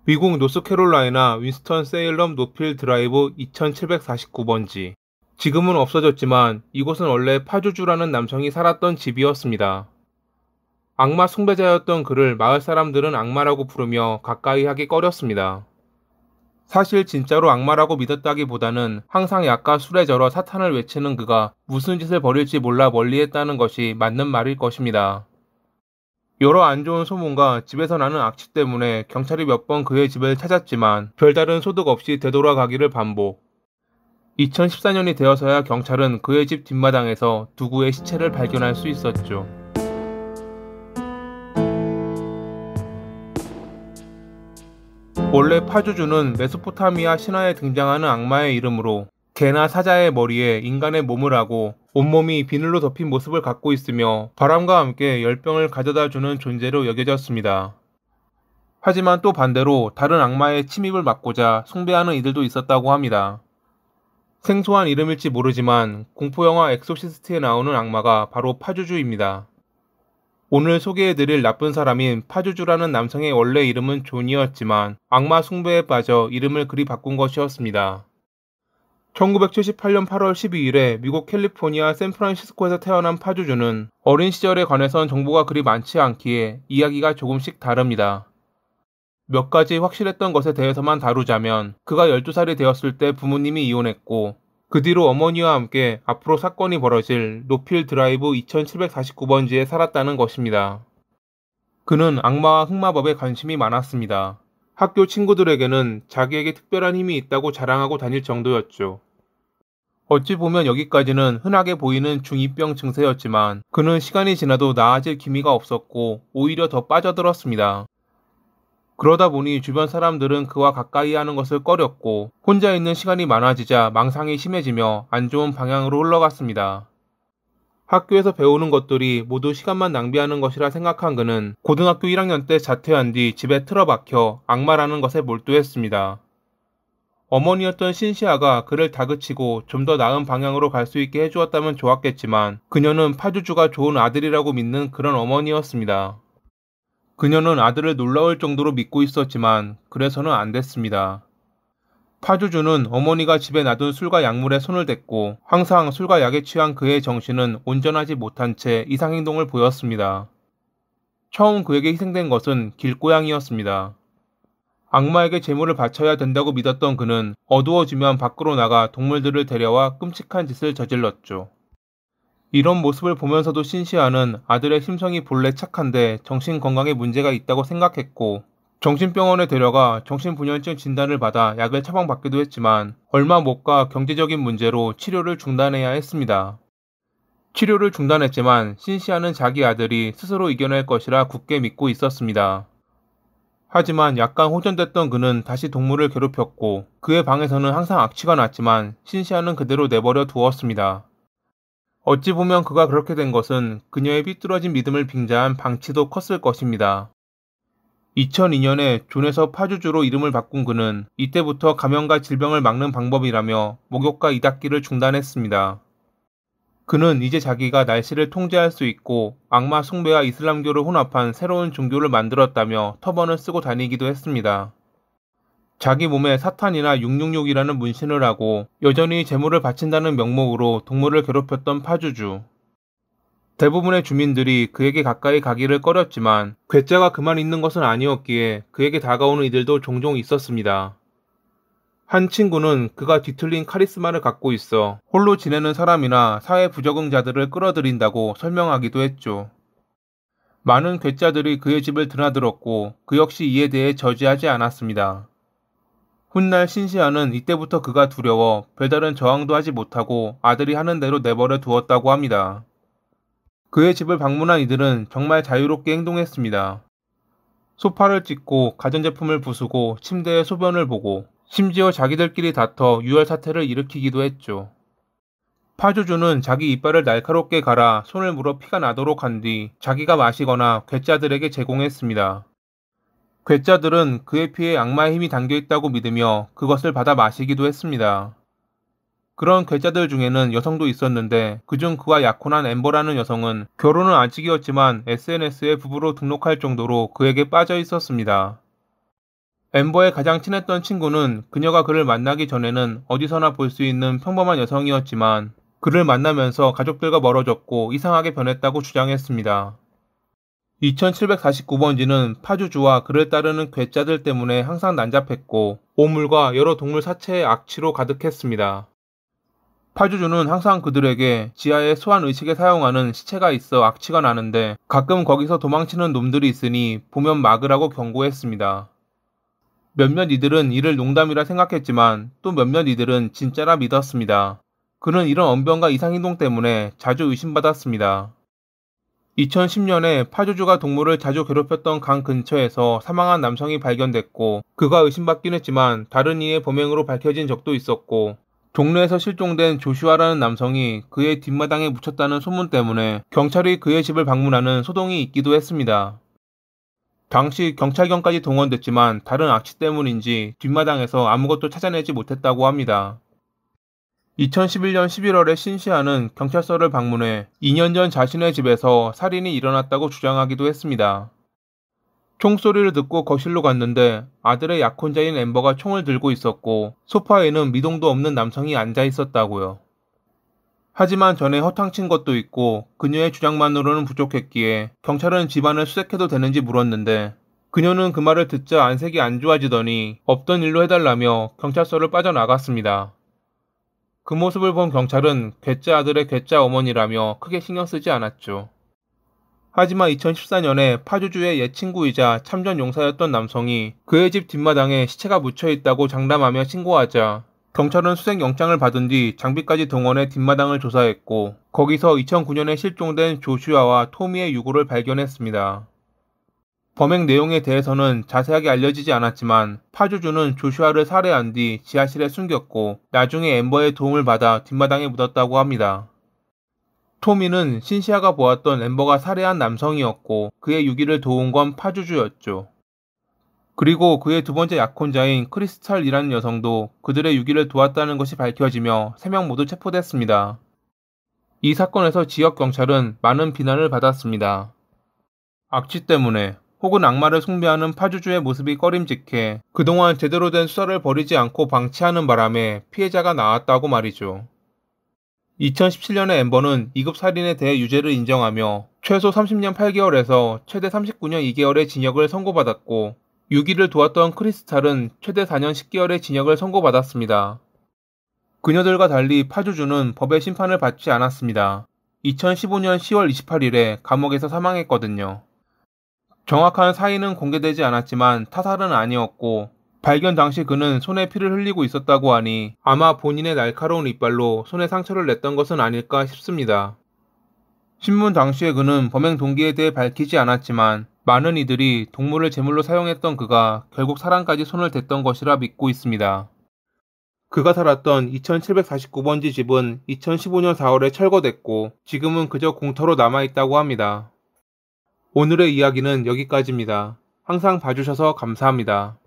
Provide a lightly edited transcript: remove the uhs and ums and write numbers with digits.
미국 노스캐롤라이나 윈스턴 세일럼 노필 드라이브 2749번지. 지금은 없어졌지만 이곳은 원래 파주주라는 남성이 살았던 집이었습니다. 악마 숭배자였던 그를 마을 사람들은 악마라고 부르며 가까이 하기 꺼렸습니다. 사실 진짜로 악마라고 믿었다기보다는 항상 약과 술에 절어 사탄을 외치는 그가 무슨 짓을 벌일지 몰라 멀리했다는 것이 맞는 말일 것입니다. 여러 안 좋은 소문과 집에서 나는 악취 때문에 경찰이 몇 번 그의 집을 찾았지만 별다른 소득 없이 되돌아가기를 반복. 2014년이 되어서야 경찰은 그의 집 뒷마당에서 두구의 시체를 발견할 수 있었죠. 원래 파주주는 메소포타미아 신화에 등장하는 악마의 이름으로 개나 사자의 머리에 인간의 몸을 하고 온몸이 비늘로 덮인 모습을 갖고 있으며 바람과 함께 열병을 가져다 주는 존재로 여겨졌습니다. 하지만 또 반대로 다른 악마의 침입을 막고자 숭배하는 이들도 있었다고 합니다. 생소한 이름일지 모르지만 공포영화 엑소시스트에 나오는 악마가 바로 파주주입니다. 오늘 소개해드릴 나쁜 사람인 파주주라는 남성의 원래 이름은 존이었지만 악마 숭배에 빠져 이름을 그리 바꾼 것이었습니다. 1978년 8월 12일에 미국 캘리포니아 샌프란시스코에서 태어난 파주주는 어린 시절에 관해선 정보가 그리 많지 않기에 이야기가 조금씩 다릅니다. 몇 가지 확실했던 것에 대해서만 다루자면 그가 12살이 되었을 때 부모님이 이혼했고 그 뒤로 어머니와 함께 앞으로 사건이 벌어질 노필 드라이브 2749번지에 살았다는 것입니다. 그는 악마와 흑마법에 관심이 많았습니다. 학교 친구들에게는 자기에게 특별한 힘이 있다고 자랑하고 다닐 정도였죠. 어찌 보면 여기까지는 흔하게 보이는 중2병 증세였지만 그는 시간이 지나도 나아질 기미가 없었고 오히려 더 빠져들었습니다. 그러다 보니 주변 사람들은 그와 가까이 하는 것을 꺼렸고 혼자 있는 시간이 많아지자 망상이 심해지며 안 좋은 방향으로 흘러갔습니다. 학교에서 배우는 것들이 모두 시간만 낭비하는 것이라 생각한 그는 고등학교 1학년 때 자퇴한 뒤 집에 틀어박혀 악마라는 것에 몰두했습니다. 어머니였던 신시아가 그를 다그치고 좀 더 나은 방향으로 갈 수 있게 해주었다면 좋았겠지만 그녀는 파주주가 좋은 아들이라고 믿는 그런 어머니였습니다. 그녀는 아들을 놀라울 정도로 믿고 있었지만 그래서는 안 됐습니다. 파주주는 어머니가 집에 놔둔 술과 약물에 손을 댔고 항상 술과 약에 취한 그의 정신은 온전하지 못한 채 이상행동을 보였습니다. 처음 그에게 희생된 것은 길고양이였습니다. 악마에게 제물을 바쳐야 된다고 믿었던 그는 어두워지면 밖으로 나가 동물들을 데려와 끔찍한 짓을 저질렀죠. 이런 모습을 보면서도 신시아는 아들의 심성이 본래 착한데 정신건강에 문제가 있다고 생각했고 정신병원에 데려가 정신분열증 진단을 받아 약을 처방받기도 했지만 얼마 못 가 경제적인 문제로 치료를 중단해야 했습니다. 치료를 중단했지만 신시아는 자기 아들이 스스로 이겨낼 것이라 굳게 믿고 있었습니다. 하지만 약간 호전됐던 그는 다시 동물을 괴롭혔고 그의 방에서는 항상 악취가 났지만 신시아는 그대로 내버려 두었습니다. 어찌 보면 그가 그렇게 된 것은 그녀의 삐뚤어진 믿음을 빙자한 방치도 컸을 것입니다. 2002년에 존에서 파주주로 이름을 바꾼 그는 이때부터 감염과 질병을 막는 방법이라며 목욕과 이닦기를 중단했습니다. 그는 이제 자기가 날씨를 통제할 수 있고 악마 숭배와 이슬람교를 혼합한 새로운 종교를 만들었다며 터번을 쓰고 다니기도 했습니다. 자기 몸에 사탄이나 666이라는 문신을 하고 여전히 제물을 바친다는 명목으로 동물을 괴롭혔던 파주주. 대부분의 주민들이 그에게 가까이 가기를 꺼렸지만 괴짜가 그만 있는 것은 아니었기에 그에게 다가오는 이들도 종종 있었습니다. 한 친구는 그가 뒤틀린 카리스마를 갖고 있어 홀로 지내는 사람이나 사회 부적응자들을 끌어들인다고 설명하기도 했죠. 많은 괴짜들이 그의 집을 드나들었고 그 역시 이에 대해 저지하지 않았습니다. 훗날 신시아는 이때부터 그가 두려워 별다른 저항도 하지 못하고 아들이 하는 대로 내버려 두었다고 합니다. 그의 집을 방문한 이들은 정말 자유롭게 행동했습니다. 소파를 찢고 가전제품을 부수고 침대에 소변을 보고 심지어 자기들끼리 다퉈 유혈 사태를 일으키기도 했죠. 파주주는 자기 이빨을 날카롭게 갈아 손을 물어 피가 나도록 한 뒤 자기가 마시거나 괴짜들에게 제공했습니다. 괴짜들은 그의 피에 악마의 힘이 담겨있다고 믿으며 그것을 받아 마시기도 했습니다. 그런 괴짜들 중에는 여성도 있었는데 그중 그와 약혼한 엠버라는 여성은 결혼은 아직이었지만 SNS에 부부로 등록할 정도로 그에게 빠져 있었습니다. 엠버의 가장 친했던 친구는 그녀가 그를 만나기 전에는 어디서나 볼 수 있는 평범한 여성이었지만 그를 만나면서 가족들과 멀어졌고 이상하게 변했다고 주장했습니다. 2749번지는 파주주와 그를 따르는 괴짜들 때문에 항상 난잡했고 오물과 여러 동물 사체의 악취로 가득했습니다. 파주주는 항상 그들에게 지하에 소환 의식에 사용하는 시체가 있어 악취가 나는데 가끔 거기서 도망치는 놈들이 있으니 보면 막으라고 경고했습니다. 몇몇 이들은 이를 농담이라 생각했지만 또 몇몇 이들은 진짜라 믿었습니다. 그는 이런 언변과 이상행동 때문에 자주 의심받았습니다. 2010년에 파주주가 동물을 자주 괴롭혔던 강 근처에서 사망한 남성이 발견됐고 그가 의심받긴 했지만 다른 이의 범행으로 밝혀진 적도 있었고 동네에서 실종된 조슈아라는 남성이 그의 뒷마당에 묻혔다는 소문 때문에 경찰이 그의 집을 방문하는 소동이 있기도 했습니다. 당시 경찰견까지 동원됐지만 다른 악취 때문인지 뒷마당에서 아무것도 찾아내지 못했다고 합니다. 2011년 11월에 신시아는 경찰서를 방문해 2년 전 자신의 집에서 살인이 일어났다고 주장하기도 했습니다. 총소리를 듣고 거실로 갔는데 아들의 약혼자인 엠버가 총을 들고 있었고 소파에는 미동도 없는 남성이 앉아 있었다고요. 하지만 전에 허탕친 것도 있고 그녀의 주장만으로는 부족했기에 경찰은 집안을 수색해도 되는지 물었는데 그녀는 그 말을 듣자 안색이 안 좋아지더니 없던 일로 해달라며 경찰서를 빠져나갔습니다. 그 모습을 본 경찰은 괴짜 아들의 괴짜 어머니라며 크게 신경 쓰지 않았죠. 하지만 2014년에 파주주의 옛 친구이자 참전 용사였던 남성이 그의 집 뒷마당에 시체가 묻혀 있다고 장담하며 신고하자 경찰은 수색영장을 받은 뒤 장비까지 동원해 뒷마당을 조사했고 거기서 2009년에 실종된 조슈아와 토미의 유골을 발견했습니다. 범행 내용에 대해서는 자세하게 알려지지 않았지만 파주주는 조슈아를 살해한 뒤 지하실에 숨겼고 나중에 엠버의 도움을 받아 뒷마당에 묻었다고 합니다. 토미는 신시아가 보았던 엠버가 살해한 남성이었고 그의 유기를 도운 건 파주주였죠. 그리고 그의 두 번째 약혼자인 크리스탈이라는 여성도 그들의 유기를 도왔다는 것이 밝혀지며 3명 모두 체포됐습니다. 이 사건에서 지역 경찰은 많은 비난을 받았습니다. 악취 때문에 혹은 악마를 숭배하는 파주주의 모습이 꺼림직해 그동안 제대로 된 수사를 벌이지 않고 방치하는 바람에 피해자가 나왔다고 말이죠. 2017년에 엠버는 2급 살인에 대해 유죄를 인정하며 최소 30년 8개월에서 최대 39년 2개월의 징역을 선고받았고 유기를 도왔던 크리스탈은 최대 4년 10개월의 징역을 선고받았습니다. 그녀들과 달리 파주주는 법의 심판을 받지 않았습니다. 2015년 10월 28일에 감옥에서 사망했거든요. 정확한 사인은 공개되지 않았지만 타살은 아니었고 발견 당시 그는 손에 피를 흘리고 있었다고 하니 아마 본인의 날카로운 이빨로 손에 상처를 냈던 것은 아닐까 싶습니다. 신문 당시에 그는 범행 동기에 대해 밝히지 않았지만 많은 이들이 동물을 제물로 사용했던 그가 결국 사람까지 손을 댔던 것이라 믿고 있습니다. 그가 살았던 2749번지 집은 2015년 4월에 철거됐고 지금은 그저 공터로 남아있다고 합니다. 오늘의 이야기는 여기까지입니다. 항상 봐주셔서 감사합니다.